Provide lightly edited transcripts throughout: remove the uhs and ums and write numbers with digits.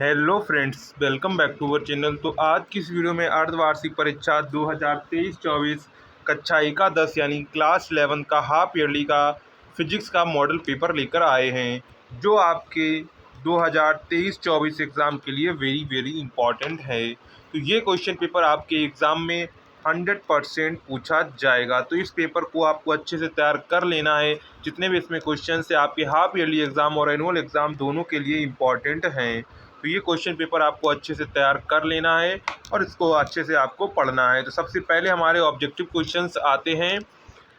Hello friends, welcome back to our channel. तो आज की इस वीडियो में अर्धवार्षिक परीक्षा 2023-24 कक्षा एकादश यानी क्लास 11 का हाफ ईयरली का फिजिक्स का मॉडल पेपर लेकर आए हैं, जो आपके 2023-24 एग्ज़ाम के लिए वेरी वेरी इंपॉर्टेंट है। तो ये क्वेश्चन पेपर आपके एग्ज़ाम में 100% पूछा जाएगा। तो इस पेपर को आपको अच्छे से तैयार कर लेना है। जितने भी इसमें क्वेश्चन है आपके हाफ ईयरली एग्ज़ाम और एनुअल एग्ज़ाम दोनों के लिए इम्पॉर्टेंट हैं। तो ये क्वेश्चन पेपर आपको अच्छे से तैयार कर लेना है और इसको अच्छे से आपको पढ़ना है। तो सबसे पहले हमारे ऑब्जेक्टिव क्वेश्चंस आते हैं,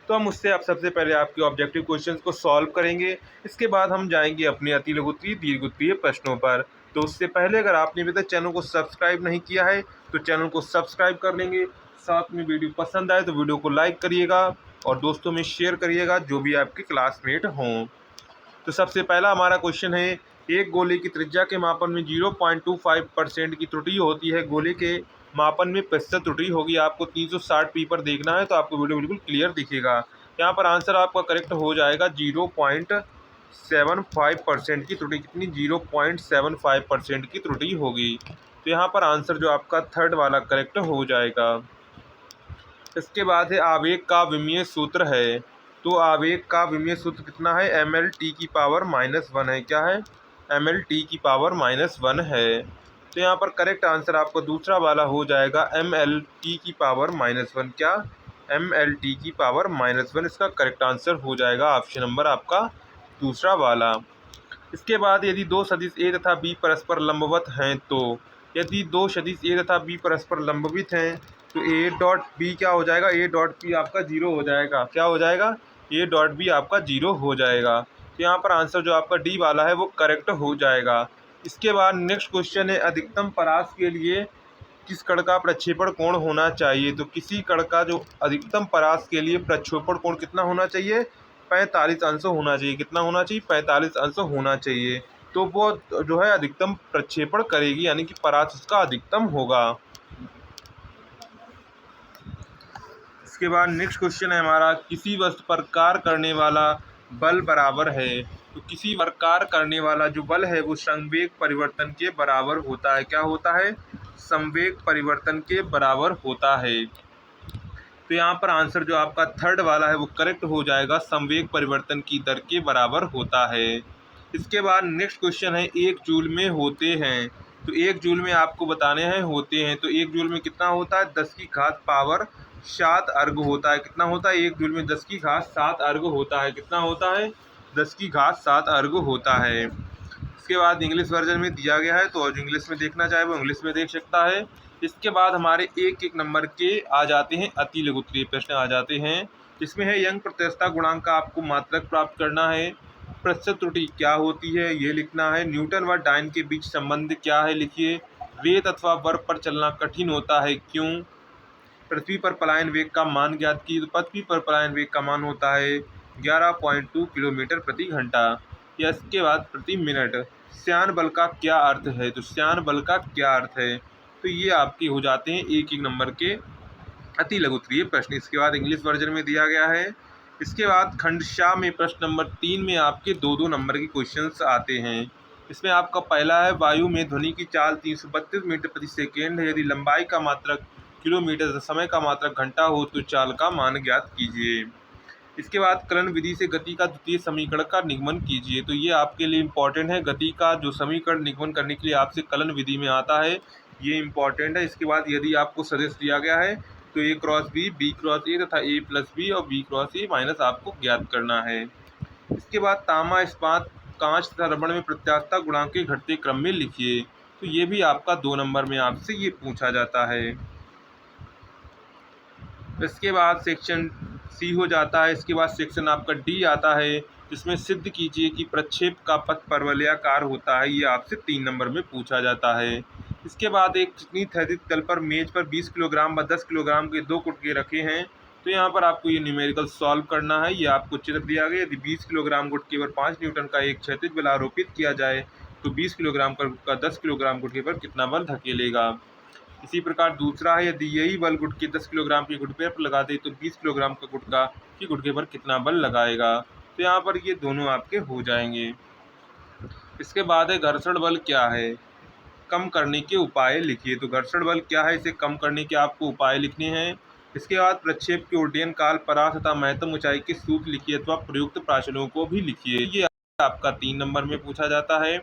तो हम उससे आप सबसे पहले आपके ऑब्जेक्टिव क्वेश्चंस को सॉल्व करेंगे। इसके बाद हम जाएंगे अपने अति लघुत्तरीय दीर्घवृत्तीय प्रश्नों पर। तो उससे पहले अगर आपने अभी तक चैनल को सब्सक्राइब नहीं किया है तो चैनल को सब्सक्राइब कर लेंगे। साथ में वीडियो पसंद आए तो वीडियो को लाइक करिएगा और दोस्तों में शेयर करिएगा जो भी आपके क्लासमेट हों। तो सबसे पहला हमारा क्वेश्चन है, एक गोले की त्रिज्या के मापन में 0.25% की त्रुटि होती है। गोले के मापन में प्रतिशत त्रुटि होगी। आपको 360p पर देखना है तो आपको वीडियो बिल्कुल क्लियर दिखेगा। यहाँ पर आंसर आपका करेक्ट हो जाएगा 0.75% की त्रुटि। कितनी? 0.75% की त्रुटि होगी। तो यहाँ पर आंसर जो आपका थर्ड वाला करेक्ट हो जाएगा। इसके बाद है आवेग का विमीय सूत्र है। तो आवेग का विमीय सूत्र कितना है? ml/-1 है। क्या है? ml/-1 है। तो यहाँ पर करेक्ट आंसर आपको दूसरा वाला हो जाएगा ml/-1। क्या? ml/-1 इसका करेक्ट आंसर हो जाएगा। ऑप्शन नंबर आपका दूसरा वाला। इसके बाद यदि दो सदिश ए तथा बी परस्पर लंबवत हैं, तो यदि दो सदिश ए तथा बी परस्पर लंबवित हैं तो ए डॉट बी क्या हो जाएगा? ए डॉट बी आपका जीरो हो जाएगा। क्या हो जाएगा? ए डॉट बी आपका जीरो हो जाएगा। तो यहाँ पर आंसर जो आपका डी वाला है वो करेक्ट हो जाएगा। इसके बाद नेक्स्ट क्वेश्चन है, अधिकतम परास के लिए किस कण का प्रक्षेपण कोण होना चाहिए? तो किसी कण का जो अधिकतम परास के लिए प्रक्षेपण कोण कितना होना चाहिए? 45 अंश होना चाहिए। कितना होना चाहिए? 45 अंश होना चाहिए। तो वो जो है अधिकतम प्रक्षेपण करेगी, यानी कि परास उसका अधिकतम होगा। इसके बाद नेक्स्ट क्वेश्चन है हमारा, किसी वस्तु पर कार्य करने वाला बल बराबर है। तो किसी पर कार्य करने वाला जो बल है वो संवेग परिवर्तन के बराबर होता है। क्या होता है? संवेग परिवर्तन के बराबर होता है। तो यहाँ पर आंसर जो आपका थर्ड वाला है वो करेक्ट हो जाएगा। संवेग परिवर्तन की दर के बराबर होता है। इसके बाद नेक्स्ट क्वेश्चन है, एक जूल में होते हैं। तो एक जूल में आपको बताने हैं होते हैं। तो एक जूल में कितना होता है? 10⁻⁷ अर्ग होता है। कितना होता है? एक जूल में 10⁻⁷ अर्ग होता है। कितना होता है? 10⁻⁷ अर्ग होता है। इसके बाद इंग्लिश वर्जन में दिया गया है, तो जो इंग्लिश में देखना चाहे वो इंग्लिश में देख सकता है। इसके बाद हमारे एक एक नंबर के आ जाते हैं अति लघुत्तरीय प्रश्न आ जाते हैं। इसमें है यंग प्रत्यक्षता गुणांक का आपको मात्रक प्राप्त करना है। प्रतिशत त्रुटि क्या होती है ये लिखना है। न्यूटन व डाइन के बीच संबंध क्या है लिखिए। रेत अथवा बर्फ पर चलना कठिन होता है, क्यों? पृथ्वी पर पलायन वेग का मान ज्ञात की। तो पृथ्वी पर पलायन वेग का मान होता है 11.2 किलोमीटर प्रति घंटा या इसके बाद प्रति मिनट। श्यान बल का क्या अर्थ है? तो श्यान बल का क्या अर्थ है? तो ये आपके हो जाते हैं एक एक नंबर के अति लघुत्तरीय प्रश्न। इसके बाद इंग्लिश वर्जन में दिया गया है। इसके बाद खंडशा में प्रश्न नंबर 3 में आपके 2-2 नंबर के क्वेश्चंस आते हैं। इसमें आपका पहला है, वायु में ध्वनि की चाल 332 मीटर प्रति सेकेंड है। यदि लंबाई का मात्रक किलोमीटर तथा समय का मात्रक घंटा हो तो चाल का मान ज्ञात कीजिए। इसके बाद कलन विधि से गति का द्वितीय समीकरण का निगमन कीजिए। तो ये आपके लिए इम्पोर्टेंट है। गति का जो समीकरण निगमन करने के लिए आपसे कलन विधि में आता है, ये इम्पोर्टेंट है। इसके बाद यदि आपको सदिश दिया गया है तो a cross b cross a तथा a प्लस b और b क्रॉस a माइनस आपको ज्ञात करना है। इसके बाद तांबा, इस्पात, कांच तथा रबड़ में प्रत्यास्थता गुणांक के घटते क्रम में लिखिए। तो ये भी आपका 2 नंबर में आपसे ये पूछा जाता है। इसके बाद सेक्शन सी हो जाता है। इसके बाद सेक्शन आपका डी आता है, जिसमें सिद्ध कीजिए कि प्रक्षेप का पथ परवलयाकार होता है। ये आपसे 3 नंबर में पूछा जाता है। इसके बाद एक चिकनी थैतिक तल पर मेज पर 20 किलोग्राम व 10 किलोग्राम के 2 गुटके रखे हैं। तो यहाँ पर आपको ये न्यूमेरिकल सॉल्व करना है। ये आपको चित्र दिया गया। यदि 20 किलोग्राम गुटके पर 5 न्यूटन का एक क्षैतिज बल आरोपित किया जाए तो 20 किलोग्राम का गुटका 10 किलोग्राम गुटके पर कितना बल धकेलेगा। इसी प्रकार दूसरा है, यदि यही बल गुटके 10 किलोग्राम के गुटके पर लगा दे तो 20 किलोग्राम का गुटका की गुटके पर कितना बल लगाएगा। तो यहाँ पर ये दोनों आपके हो जाएंगे। इसके बाद है घर्षण बल क्या है। कम करने के उपाय लिखिए। तो घर्षण बल क्या है, इसे कम करने के आपको उपाय लिखने हैं। इसके बाद प्रक्षेप के उड्डयन काल, परास तथा महत्तम ऊंचाई के सूत्र लिखिए अथवा प्रयुक्त प्राचलों को भी लिखिए। ये आपका 3 नंबर में पूछा जाता है।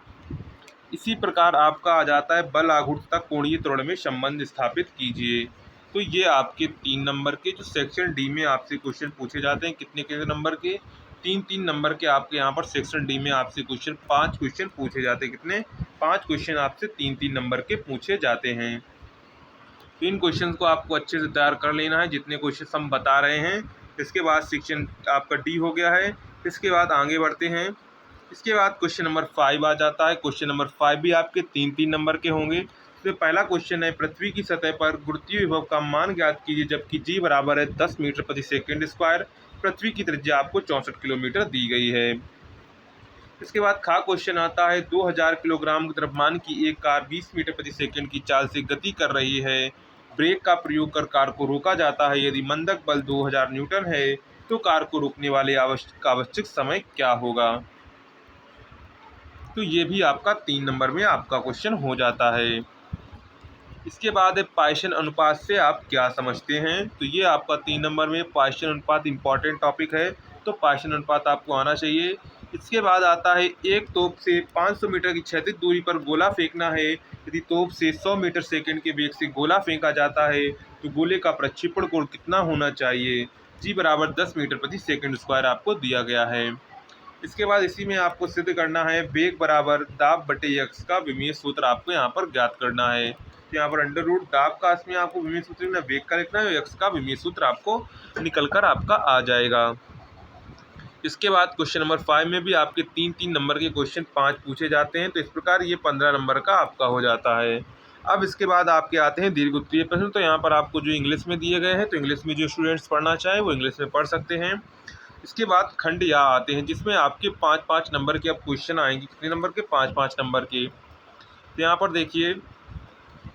इसी प्रकार आपका आ जाता है बल आघूर्ण तथा कोणीय त्वरण में संबंध स्थापित कीजिए। तो ये आपके 3 नंबर के जो सेक्शन डी में आपसे क्वेश्चन पूछे जाते हैं, कितने कितने नंबर के, 3-3 नंबर के आपके यहाँ पर सेक्शन डी में आपसे क्वेश्चन 5 क्वेश्चन पूछे जाते हैं। कितने, 5 क्वेश्चन आपसे 3-3 नंबर के पूछे जाते हैं। तो इन क्वेश्चन को आपको अच्छे से तैयार कर लेना है, जितने क्वेश्चन हम बता रहे हैं। इसके बाद सेक्शन आपका डी हो गया है। इसके बाद आगे बढ़ते हैं। इसके बाद क्वेश्चन नंबर 5 आ जाता है। क्वेश्चन नंबर 5 भी आपके 3-3 नंबर के होंगे। तो पहला क्वेश्चन है, पृथ्वी की सतह पर गुरुत्वीय विभव का मान ज्ञात कीजिए जबकि जी बराबर है 10 मीटर प्रति सेकंड स्क्वायर। पृथ्वी की त्रिज्या आपको 64 किलोमीटर दी गई है। इसके बाद खा क्वेश्चन आता है, 2000 किलोग्राम द्रव्यमान की एक कार 20 मीटर प्रति सेकंड की चाल से गति कर रही है। ब्रेक का प्रयोग कर कार को रोका जाता है। यदि मंदक बल 2000 न्यूटन है तो कार को रोकने वाले आवश्यक समय क्या होगा। तो ये भी आपका 3 नंबर में आपका क्वेश्चन हो जाता है। इसके बाद है पॉइसन अनुपात से आप क्या समझते हैं। तो ये आपका 3 नंबर में पॉइसन अनुपात इंपॉर्टेंट टॉपिक है, तो पॉइसन अनुपात आपको आना चाहिए। इसके बाद आता है, एक तोप से 500 मीटर की क्षैतिज दूरी पर गोला फेंकना है। यदि तोप से 100 मीटर सेकंड के वेग से गोला फेंका जाता है तो गोले का प्रक्षेपण कोण कितना होना चाहिए। जी बराबर 10 मीटर प्रति सेकंड स्क्वायर आपको दिया गया है। इसके बाद इसी में आपको सिद्ध करना है, वेग बराबर दाब बटे यक्स का विमीय सूत्र आपको यहाँ पर ज्ञात करना है। तो यहाँ पर अंडर रूट दाब का इसमें आपको विमीय सूत्र लिखना, वेग का लिखना है, यक्स का विमीय सूत्र आपको निकल कर आपका आ जाएगा। इसके बाद क्वेश्चन नंबर 5 में भी आपके 3-3 नंबर के क्वेश्चन 5 पूछे जाते हैं। तो इस प्रकार ये 15 नंबर का आपका हो जाता है। अब इसके बाद आपके आते हैं दीर्घ उत्तरीय प्रश्न। तो यहाँ पर आपको जो इंग्लिश में दिए गए हैं, तो इंग्लिश में जो स्टूडेंट्स पढ़ना चाहें वो इंग्लिश में पढ़ सकते हैं। इसके बाद खंड या आते हैं, जिसमें आपके 5-5 नंबर के अब क्वेश्चन आएंगे। कितने नंबर के, 5-5 नंबर के। तो यहाँ पर देखिए,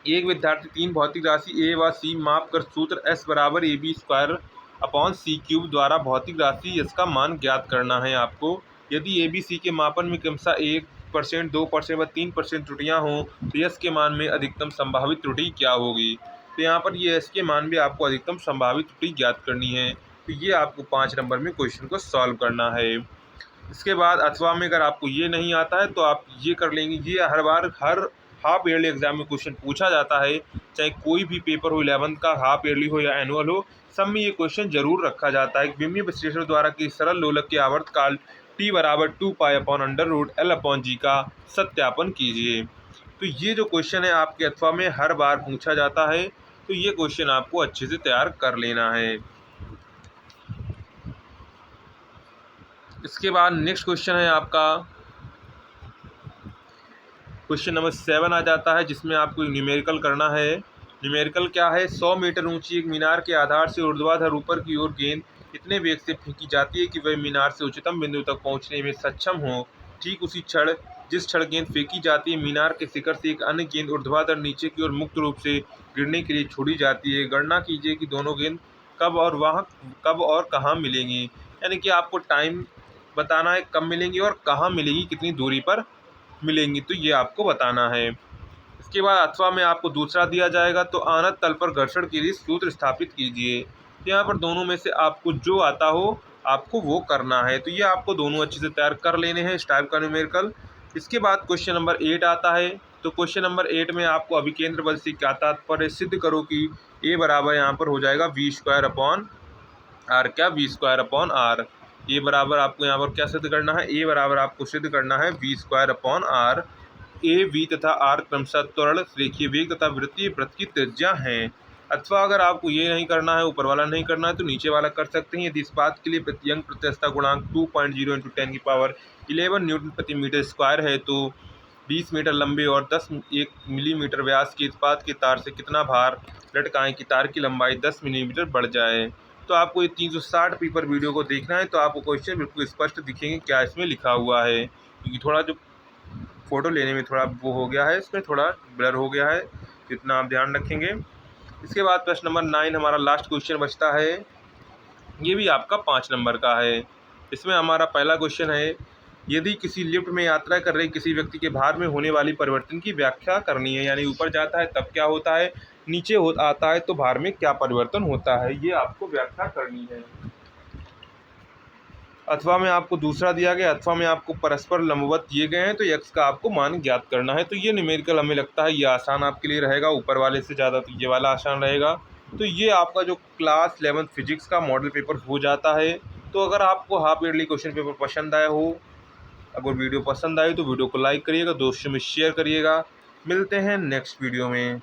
एक विद्यार्थी 3 भौतिक राशि ए व सी माप कर सूत्र एस बराबर A B square upon C cube द्वारा भौतिक राशि यस का मान ज्ञात करना है आपको। यदि ए बी सी के मापन में क्रमशः 1%, 2% व 3% त्रुटियाँ हों तो यस के मान में अधिकतम संभावित त्रुटि क्या होगी। तो यहाँ पर ये एस के मान में आपको अधिकतम संभावित त्रुटि ज्ञात करनी है। तो ये आपको 5 नंबर में क्वेश्चन को सॉल्व करना है। इसके बाद अथवा में अगर आपको ये नहीं आता है तो आप ये कर लेंगे। ये हर बार हर हाफ ईयरली एग्जाम में क्वेश्चन पूछा जाता है, चाहे कोई भी पेपर हो, 11th का हाफ ईयरली हो या एनुअल हो, सब में ये क्वेश्चन जरूर रखा जाता है। विमीय विश्लेषण द्वारा कि सरल लोलक के आवर्त काल t बराबर 2π/√L/g का सत्यापन कीजिए। तो ये जो क्वेश्चन है आपके अथवा में हर बार पूछा जाता है, तो ये क्वेश्चन आपको अच्छे से तैयार कर लेना है। इसके बाद नेक्स्ट क्वेश्चन है आपका क्वेश्चन नंबर 7 आ जाता है, जिसमें आपको न्यूमेरिकल करना है। न्यूमेरिकल क्या है, 100 मीटर ऊंची एक मीनार के आधार से ऊर्ध्वाधर ऊपर की ओर गेंद इतने वेग से फेंकी जाती है कि वह मीनार से उच्चतम बिंदु तक पहुंचने में सक्षम हो। ठीक उसी क्षण जिस क्षण गेंद फेंकी जाती है, मीनार के शिखर से एक अन्य गेंद ऊर्ध्वाधर नीचे की ओर मुक्त रूप से गिरने के लिए छोड़ी जाती है। गणना कीजिए कि दोनों गेंद कब और कहाँ मिलेंगी। यानी कि आपको टाइम बताना है, कब मिलेंगी और कहाँ मिलेंगी, कितनी दूरी पर मिलेंगी, तो ये आपको बताना है। इसके बाद अथवा में आपको दूसरा दिया जाएगा, तो आनत तल पर घर्षण के लिए सूत्र स्थापित कीजिए। तो यहाँ पर दोनों में से आपको जो आता हो आपको वो करना है। तो ये आपको दोनों अच्छे से तैयार कर लेने हैं इस टाइप का न्यूमेरिकल। इसके बाद क्वेश्चन नंबर 8 आता है। तो क्वेश्चन नंबर 8 में आपको अभिकेंद्र बल से क्या तात्पर्य, सिद्ध करो कि ए बराबर यहाँ पर हो जाएगा v²/r। क्या, v²/r। ए बराबर आपको यहाँ पर क्या सिद्ध करना है, ए बराबर आपको सिद्ध करना है v²/r। ए, वी तथा आर क्रमशः त्वरण, रेखीय वेग तथा वृत्तीय वृत्त की त्रिज्या हैं। अथवा अगर आपको ये नहीं करना है, ऊपर वाला नहीं करना है, तो नीचे वाला कर सकते हैं। यदि इस बात के लिए प्रत्यंक प्रत्यक्षता गुणांक 2.0 × 10⁻11 न्यूटन प्रति मीटर स्क्वायर है तो 20 मीटर लंबे और 1 मिलीमीटर व्यास के इस्पात के तार से कितना भार लटकाएं कि तार की लंबाई 10 मिलीमीटर बढ़ जाए। तो आपको ये 360 पेपर वीडियो को देखना है, तो आपको क्वेश्चन बिल्कुल स्पष्ट दिखेंगे क्या इसमें लिखा हुआ है, क्योंकि थोड़ा जो फ़ोटो लेने में थोड़ा वो हो गया है, इसमें थोड़ा ब्लर हो गया है, इतना आप ध्यान रखेंगे। इसके बाद प्रश्न नंबर 9 हमारा लास्ट क्वेश्चन बचता है। ये भी आपका 5 नंबर का है। इसमें हमारा पहला क्वेश्चन है, यदि किसी लिफ्ट में यात्रा कर रहे किसी व्यक्ति के भार में होने वाली परिवर्तन की व्याख्या करनी है, यानी ऊपर जाता है तब क्या होता है, नीचे आता है तो भार में क्या परिवर्तन होता है, ये आपको व्याख्या करनी है। अथवा में आपको दूसरा दिया गया, अथवा में आपको परस्पर लंबवत दिए गए हैं, तो x का आपको मान ज्ञात करना है। तो ये न्यूमेरिकल हमें लगता है ये आसान आपके लिए रहेगा, ऊपर वाले से ज़्यादा तो ये वाला आसान रहेगा। तो ये आपका जो क्लास 11 फिजिक्स का मॉडल पेपर हो जाता है। तो अगर आपको हाफ ईयरली क्वेश्चन पेपर पसंद आया हो, अगर वीडियो पसंद आई तो वीडियो को लाइक करिएगा, दोस्तों में शेयर करिएगा। मिलते हैं नेक्स्ट वीडियो में।